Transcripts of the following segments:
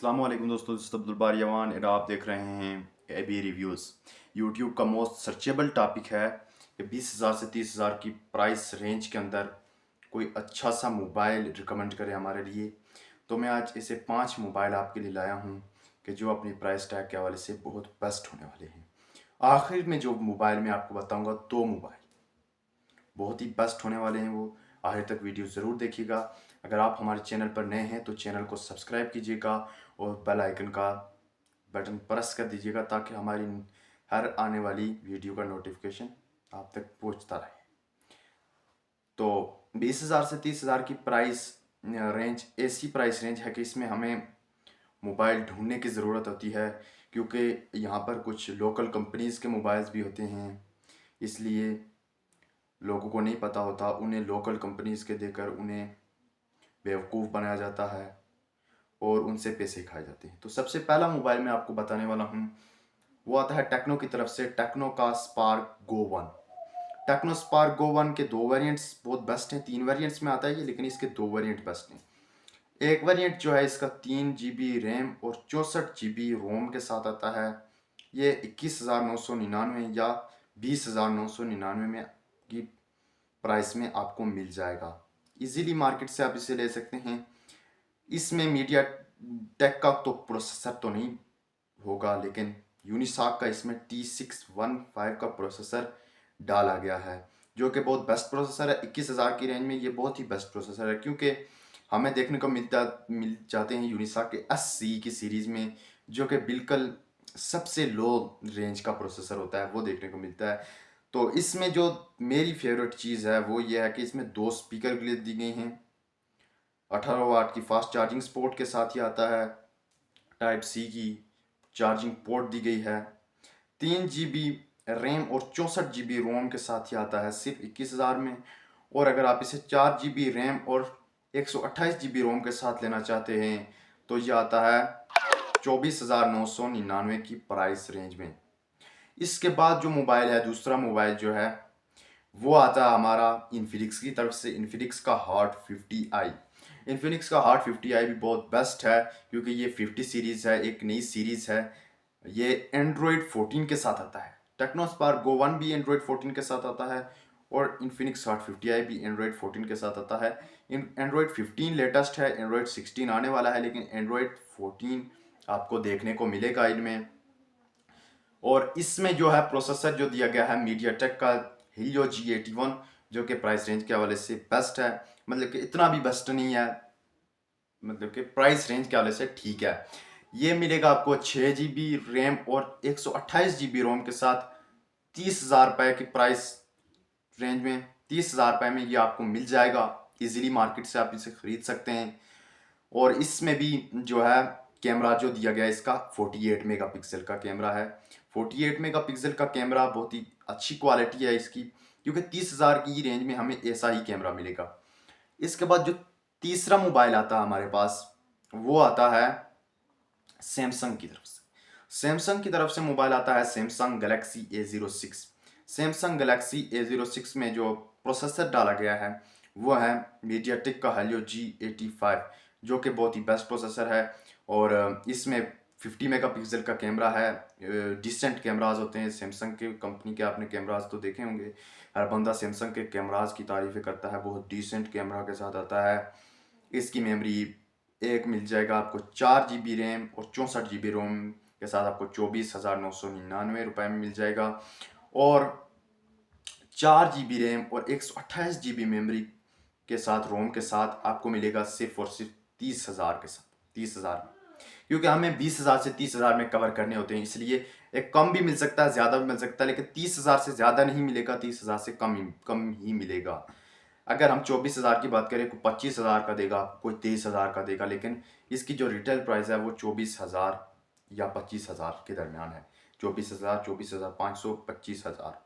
अस्सलामुअलैकुम दोस्तों, this is Abdul बारी अवान और आप देख रहे हैं एबी रिव्यूज़। यूट्यूब का मोस्ट सर्चेबल टॉपिक है कि 20,000 से 30,000 की प्राइस रेंज के अंदर कोई अच्छा सा मोबाइल रिकमेंड करे हमारे लिए। तो मैं आज ऐसे 5 मोबाइल आपके लिए लाया हूँ कि जो अपनी प्राइस टैग के हवाले से बहुत बेस्ट होने वाले हैं। आखिर में जो मोबाइल मैं आपको बताऊँगा, 2 मोबाइल बहुत ही बेस्ट होने वाले हैं। वो आखिर तक वीडियो ज़रूर देखिएगा। अगर आप हमारे चैनल पर नए हैं तो चैनल को सब्सक्राइब कीजिएगा और बेल आइकन का बटन प्रेस कर दीजिएगा ताकि हमारी हर आने वाली वीडियो का नोटिफिकेशन आप तक पहुंचता रहे। तो 20,000 से 30,000 की प्राइस रेंज ऐसी प्राइस रेंज है कि इसमें हमें मोबाइल ढूंढने की ज़रूरत होती है, क्योंकि यहाँ पर कुछ लोकल कंपनीज़ के मोबाइल्स भी होते हैं। इसलिए लोगों को नहीं पता होता, उन्हें लोकल कंपनीज़ के देकर उन्हें बेवकूफ़ बनाया जाता है और उनसे पैसे खाए जाते हैं। तो सबसे पहला मोबाइल मैं आपको बताने वाला हूँ, वो आता है टेक्नो की तरफ से, टेक्नो का Spark go one. Tecno Spark go one के 2 वेरिएंट्स बहुत बेस्ट हैं। 3 वेरिएंट्स में आता है ये, लेकिन इसके 2 वेरिएंट बेस्ट हैं। एक वेरिएंट जो है इसका 3 GB रैम और 64 GB रोम के साथ आता है। ये 21,999 या 20,999 में की प्राइस में आपको मिल जाएगा। इजीली मार्केट से आप इसे ले सकते हैं। इसमें मीडिया टेक का तो प्रोसेसर तो नहीं होगा, लेकिन यूनिसॉक का इसमें T615 का प्रोसेसर डाला गया है, जो कि बहुत बेस्ट प्रोसेसर है। 21,000 की रेंज में ये बहुत ही बेस्ट प्रोसेसर है, क्योंकि हमें देखने को मिल जाते हैं यूनिसॉक के 80 की सीरीज़ में, जो कि बिल्कुल सबसे लो रेंज का प्रोसेसर होता है, वो देखने को मिलता है। तो इसमें जो मेरी फेवरेट चीज़ है वो ये है कि इसमें 2 स्पीकर के लिए दी गई हैं। 18 वाट की फास्ट चार्जिंग सपोर्ट के साथ ही आता है। टाइप सी की चार्जिंग पोर्ट दी गई है। 3 GB रैम और 64 GB रोम के साथ ही आता है सिर्फ 21,000 में। और अगर आप इसे 4 GB रैम और 128 GB रोम के साथ लेना चाहते हैं तो ये आता है 24,999 की प्राइस रेंज में। इसके बाद जो मोबाइल है, दूसरा मोबाइल जो है वो आता है हमारा इन्फिनिक्स की तरफ से, इन्फिनिक्स का हॉट 50i। इन्फिनिक्स का हॉट 50i भी बहुत बेस्ट है, क्योंकि ये 50 सीरीज़ है, एक नई सीरीज़ है। ये एंड्रॉयड 14 के साथ आता है। टेक्नो स्पार्क गो वन भी एंड्रॉयड 14 के साथ आता है और इन्फिनिक्स हॉट 50i भी एंड्रॉयड 14 के साथ आता है। एंड्रॉयड 15 लेटेस्ट है, एंड्रॉयड 16 आने वाला है, लेकिन एंड्रॉयड 14 आपको देखने को मिलेगा इनमें। और इसमें जो है प्रोसेसर जो दिया गया है मीडियाटेक का Helio G81, जो कि प्राइस रेंज के हवाले से बेस्ट है। मतलब कि इतना भी बेस्ट नहीं है, मतलब कि प्राइस रेंज के हवाले से ठीक है। ये मिलेगा आपको 6 GB रैम और 128 GB रोम के साथ 30,000 रुपये की प्राइस रेंज में। 30,000 रुपये में ये आपको मिल जाएगा इजीली, मार्केट से आप इसे ख़रीद सकते हैं। और इसमें भी जो है कैमरा जो दिया गया है इसका 48 मेगापिक्सल का कैमरा है। 48 मेगापिक्सल का कैमरा बहुत ही अच्छी क्वालिटी है इसकी, क्योंकि 30,000 की रेंज में हमें ऐसा ही कैमरा मिलेगा। इसके बाद जो तीसरा मोबाइल आता है हमारे पास, वो आता है सैमसंग की तरफ से। सैमसंग की तरफ से मोबाइल आता है Samsung Galaxy A06। Samsung Galaxy A06 में जो प्रोसेसर डाला गया है वो है मीडियाटेक का Helio G85, जो कि बहुत ही बेस्ट प्रोसेसर है। और इसमें 50 मेगापिक्सल का कैमरा है। डिसेंट कैमराज होते हैं सैमसंग के कंपनी के, आपने कैमराज तो देखे होंगे। हर बंदा सैमसंग के कैमराज की तारीफ़ें करता है, बहुत डिसेंट कैमरा के साथ आता है। इसकी मेमोरी एक मिल जाएगा आपको 4 GB रैम और 64 GB रोम के साथ, आपको 24,999 रुपये में मिल जाएगा। और 4 GB रैम और 128 GB मेमोरी के साथ, रोम के साथ आपको मिलेगा सिर्फ और सिर्फ 30,000 के साथ। 30,000, क्योंकि हमें 20,000 से 30,000 में कवर करने होते हैं, इसलिए एक कम भी मिल सकता है, ज़्यादा भी मिल सकता है, लेकिन 30,000 से ज़्यादा नहीं मिलेगा, 30,000 से कम ही मिलेगा। अगर हम 24,000 की बात करें, कोई 25,000 का देगा, कोई 23,000 का देगा, लेकिन इसकी जो रिटेल प्राइस है वो 24,000 या 25,000 के दरमियान है। 24,000, 24,500, 25,000।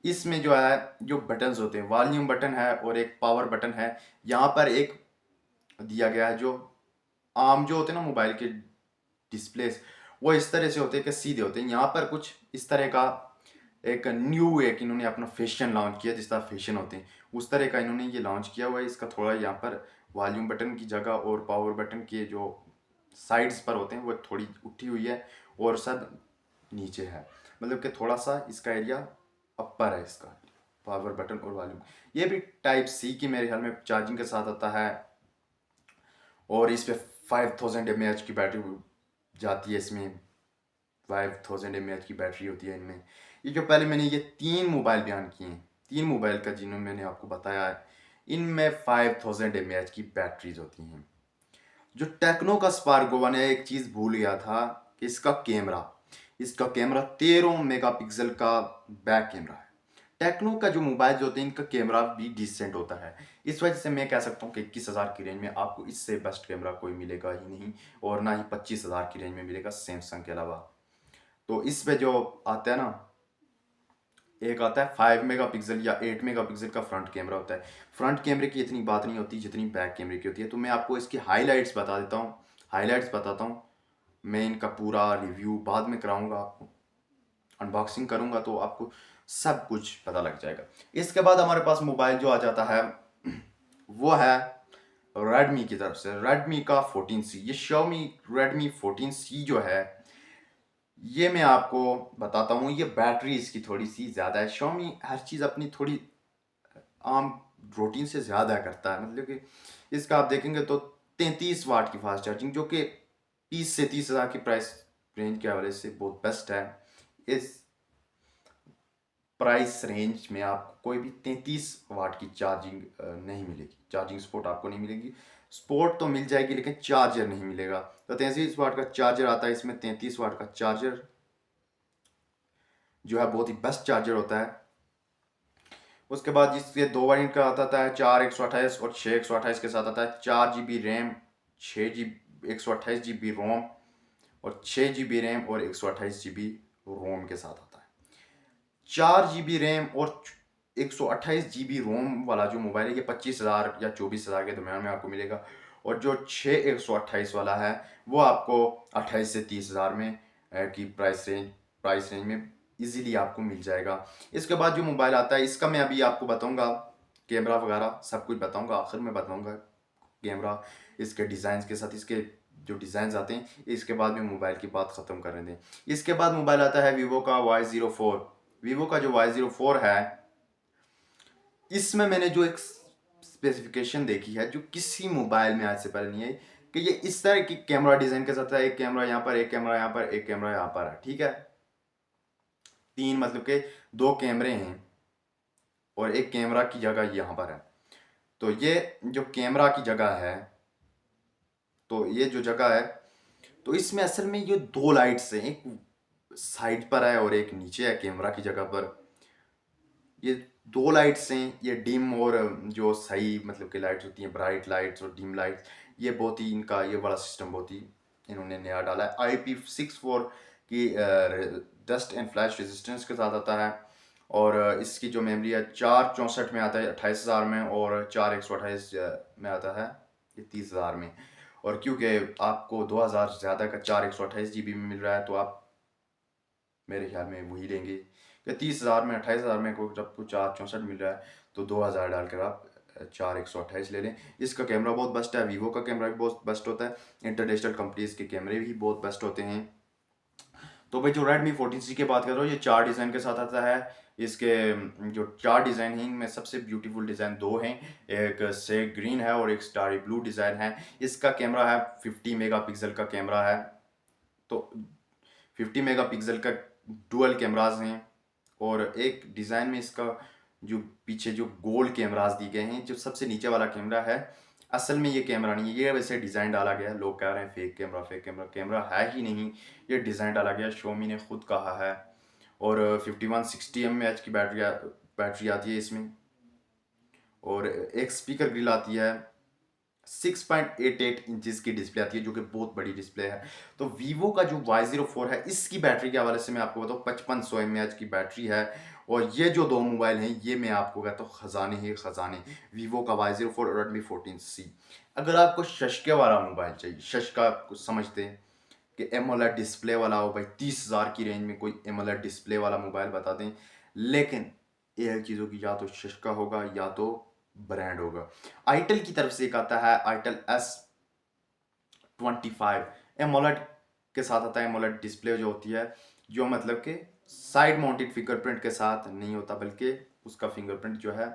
इसमें जो है जो बटन्स होते हैं, वॉल्यूम बटन है और एक पावर बटन है। यहाँ पर एक दिया गया है जो आम जो होते हैं ना मोबाइल के डिस्प्लेस, वो इस तरह से होते हैं कि सीधे होते हैं। यहाँ पर कुछ इस तरह का एक न्यू एक इन्होंने अपना फैशन लॉन्च किया, जिस तरह फैशन होते हैं उस तरह का इन्होंने ये लॉन्च किया हुआ है। इसका थोड़ा यहाँ पर वॉल्यूम बटन की जगह और पावर बटन के जो साइड्स पर होते हैं वो थोड़ी उठी हुई है और सब नीचे है, मतलब कि थोड़ा सा इसका एरिया अपर है इसका, पावर बटन और वॉल्यूम। ये भी टाइप सी की मेरे ख्याल में चार्जिंग के साथ आता है और इस पे 5000 mAh की बैटरी जाती है इसमें, 5000 mAh की बैटरी होती है इनमें। ये जो पहले मैंने ये 3 मोबाइल बयान किए हैं, 3 मोबाइल का जिन्होंने मैंने आपको बताया है, इनमें 5000 mAh की बैटरीज होती हैं। जो टेक्नो का स्पार्क 1 है, एक चीज़ भूल गया था कि इसका कैमरा 13 मेगापिक्सल का बैक कैमरा है। टेक्नो का जो मोबाइल होते हैं इनका कैमरा भी डिसेंट होता है, इस वजह से मैं कह सकता हूँ कि 21,000 की रेंज में आपको इससे बेस्ट कैमरा कोई मिलेगा ही नहीं, और ना ही 25,000 की रेंज में मिलेगा सैमसंग के अलावा। तो इस पे जो आता है ना, एक आता है 5 मेगापिक्सल या 8 मेगापिक्सल का फ्रंट कैमरा होता है। फ्रंट कैमरे की इतनी बात नहीं होती जितनी बैक कैमरे की होती है। तो मैं आपको इसकी हाईलाइट्स बता देता हूँ, हाईलाइट्स बताता हूँ। मैं इनका पूरा रिव्यू बाद में कराऊंगा आपको, अनबॉक्सिंग करूंगा तो आपको सब कुछ पता लग जाएगा। इसके बाद हमारे पास मोबाइल जो आ जाता है वो है रेडमी की तरफ से, रेडमी का 14C। ये Xiaomi रेडमी 14C जो है, ये मैं आपको बताता हूँ, ये बैटरी इसकी थोड़ी सी ज़्यादा है। Xiaomi हर चीज़ अपनी थोड़ी आम रूटीन से ज़्यादा करता है, मतलब कि इसका आप देखेंगे तो 33 वाट की फास्ट चार्जिंग, जो कि 20 से 30 हज़ार की प्राइस रेंज के हवाले से बहुत बेस्ट है। इस प्राइस रेंज में आपको कोई भी 33 वाट की चार्जिंग नहीं मिलेगी, चार्जिंग सपोर्ट आपको नहीं मिलेगी। सपोर्ट तो मिल जाएगी लेकिन चार्जर नहीं मिलेगा। तो 33 वाट का चार्जर आता है इसमें, 33 वाट का चार्जर जो है बहुत ही बेस्ट चार्जर होता है। उसके बाद इसके 2 वेरिएंट का आता है, 4 128 और 6 128 के साथ आता है। 4 GB रैम, 128 GB रोम, और 6 GB रैम और 128 GB रोम के साथ आता है। 4 GB रैम और 128 GB रोम वाला जो मोबाइल है, ये 25,000 या 24,000 के दरम्यान में आपको मिलेगा। और जो 6 128 वाला है वो आपको 28 से 30 हज़ार में की प्राइस रेंज में इजीली आपको मिल जाएगा। इसके बाद जो मोबाइल आता है इसका मैं अभी आपको बताऊंगा, कैमरा वगैरह सब कुछ बताऊंगा, आखिर में बताऊंगा कैमरा, इसके डिज़ाइन के साथ इसके जो डिज़ाइन आते हैं। इसके बाद में मोबाइल की बात ख़त्म कर दें। इसके बाद मोबाइल आता है वीवो का Y04। वीवो का जो Y04 है, इसमें मैंने जो एक स्पेसिफिकेशन देखी है जो किसी मोबाइल में आज से पहले नहीं आई, कि ये इस तरह की कैमरा डिज़ाइन के साथ है। एक कैमरा यहाँ पर, एक कैमरा यहाँ पर, एक कैमरा यहाँ पर है, ठीक है। तीन मतलब के 2 कैमरे हैं और एक कैमरा की जगह यहाँ पर है। तो ये जो कैमरा की जगह है, तो ये जो जगह है, तो इसमें असल में ये 2 लाइट्स हैं, एक साइड पर है और एक नीचे है कैमरा की जगह पर। ये 2 लाइट्स हैं, ये डिम और जो सही मतलब कि लाइट्स होती हैं, ब्राइट लाइट्स और डिम लाइट्स, ये बहुत ही इनका ये वाला सिस्टम बहुत ही इन्होंने नया डाला है। IP64 की डस्ट एंड फ्लैश रेजिस्टेंस के साथ आता है। और इसकी जो मेमोरी है 4 64 में आता है 28,000 में, और 4 128 में आता है ये 30,000 में। और क्योंकि आपको 2,000 ज़्यादा का 4 128 GB में मिल रहा है, तो आप मेरे ख्याल में वही लेंगे कि 30,000 में 28,000 में को जब को 4 64 मिल रहा है, तो 2,000 डालकर आप 4 128 ले लें। इसका कैमरा बहुत बेस्ट है, वीवो का कैमरा भी बहुत बेस्ट होता है, इंटरनेशनल कंपनीज के कैमरे भी बहुत बेस्ट होते हैं। तो भाई जो रेडमी 14C की बात कर रहा हूँ, ये 4 डिज़ाइन के साथ आता है। इसके जो 4 डिज़ाइन हैं इनमें सबसे ब्यूटीफुल डिज़ाइन 2 हैं, एक से ग्रीन है और एक स्टारी ब्लू डिज़ाइन है। इसका कैमरा है 50 मेगापिक्सल का कैमरा है। तो 50 मेगापिक्सल का डुअल कैमराज हैं। और एक डिज़ाइन में इसका जो पीछे जो गोल्ड कैमराज दिए गए हैं, जो सबसे नीचे वाला कैमरा है, असल में ये कैमरा नहीं है, ये वैसे डिज़ाइन डाला गया है। लोग कह रहे हैं fake camera, fake camera, camera है ही नहीं, ये डिज़ाइन डाला गया, Xiaomi ने खुद कहा है। और 5160 mAh की बैटरी आती है इसमें। और एक स्पीकर ग्रिल आती है, 6.88 इंचज़ की डिस्प्ले आती है, जो कि बहुत बड़ी डिस्प्ले है। तो वीवो का जो Y04 है, इसकी बैटरी के हवाले से मैं आपको बताऊँ 5500 mAh की बैटरी है। और ये जो 2 मोबाइल हैं, ये मैं आपको कहता हूँ ख़जाने ही ख़जाने, वीवो का Y04 और रेडमी 14C। अगर आपको शशके वाला मोबाइल चाहिए, शशका कुछ समझते हैं कि एमोलेड डिस्प्ले वाला हो, भाई 30,000 की रेंज में कोई एमोलेड डिस्प्ले वाला मोबाइल बता दें। लेकिन एक चीज़ों की, या तो शशका होगा या तो ब्रांड होगा। आईटेल की तरफ से एक आता है आईटेल S25। एमोलेड के साथ आता है। एमोलेड डिस्प्ले जो होती है, जो मतलब कि साइड माउंटेड फिंगरप्रिंट के साथ नहीं होता, बल्कि उसका फिंगरप्रिंट जो है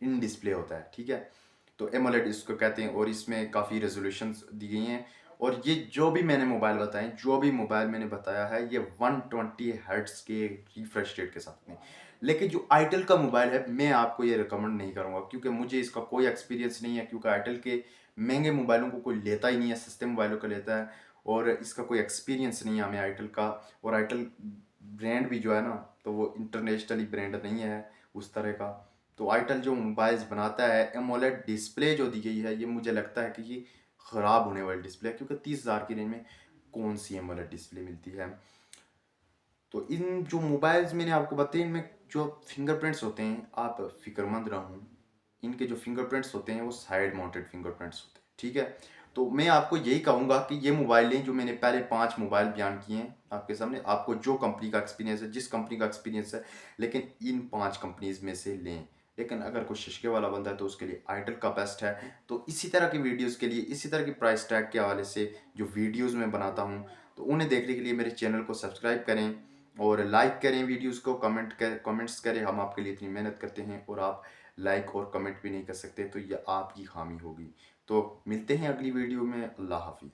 इन डिस्प्ले होता है, ठीक है। तो एमोलेड इसको कहते हैं, और इसमें काफ़ी रेजोल्यूशंस दी गई हैं। और ये जो भी मैंने मोबाइल बताए, जो भी मोबाइल मैंने बताया है, ये 120 हर्ट्ज के रिफ्रेश रेट के साथ में। लेकिन जो आईटेल का मोबाइल है, मैं आपको ये रिकमेंड नहीं करूँगा, क्योंकि मुझे इसका कोई एक्सपीरियंस नहीं है, क्योंकि आईटेल के महंगे मोबाइलों को कोई लेता ही नहीं है, सस्ते मोबाइलों का लेता है, और इसका कोई एक्सपीरियंस नहीं है हमें आईटेल का। और आईटेल ब्रांड भी जो है ना, तो वो इंटरनेशनली ब्रांड नहीं है उस तरह का। तो आईटेल जो मोबाइल्स बनाता है, एमोलेड डिस्प्ले जो दी गई है, ये मुझे लगता है कि ये ख़राब होने वाली डिस्प्ले है, क्योंकि 30,000 की रेंज में कौन सी एमोलेड डिस्प्ले मिलती है। तो इन जो मोबाइल्स मैंने आपको बताए, इनमें जो फिंगरप्रिंट्स होते हैं, आप फिक्रमंद रहूँ, इनके जो फिंगरप्रिंट्स होते हैं वो साइड माउंटेड फिंगरप्रिंट्स होते हैं, ठीक है। तो मैं आपको यही कहूँगा कि ये मोबाइलें जो मैंने पहले 5 मोबाइल बयान किए हैं आपके सामने, आपको जो कंपनी का एक्सपीरियंस है, जिस कंपनी का एक्सपीरियंस है, लेकिन इन 5 कंपनीज में से लें। लेकिन अगर कोई शशके वाला बंदा है तो उसके लिए आईटेल का बेस्ट है। तो इसी तरह की वीडियोस के लिए, इसी तरह की प्राइस टैग के हवाले से जो वीडियोस मैं बनाता हूँ, तो उन्हें देखने के लिए मेरे चैनल को सब्सक्राइब करें और लाइक करें वीडियोस को, कमेंट्स करें। हम आपके लिए इतनी मेहनत करते हैं और आप लाइक और कमेंट भी नहीं कर सकते, तो ये आपकी खामी होगी। तो मिलते हैं अगली वीडियो में। अल्लाह हाफिज़।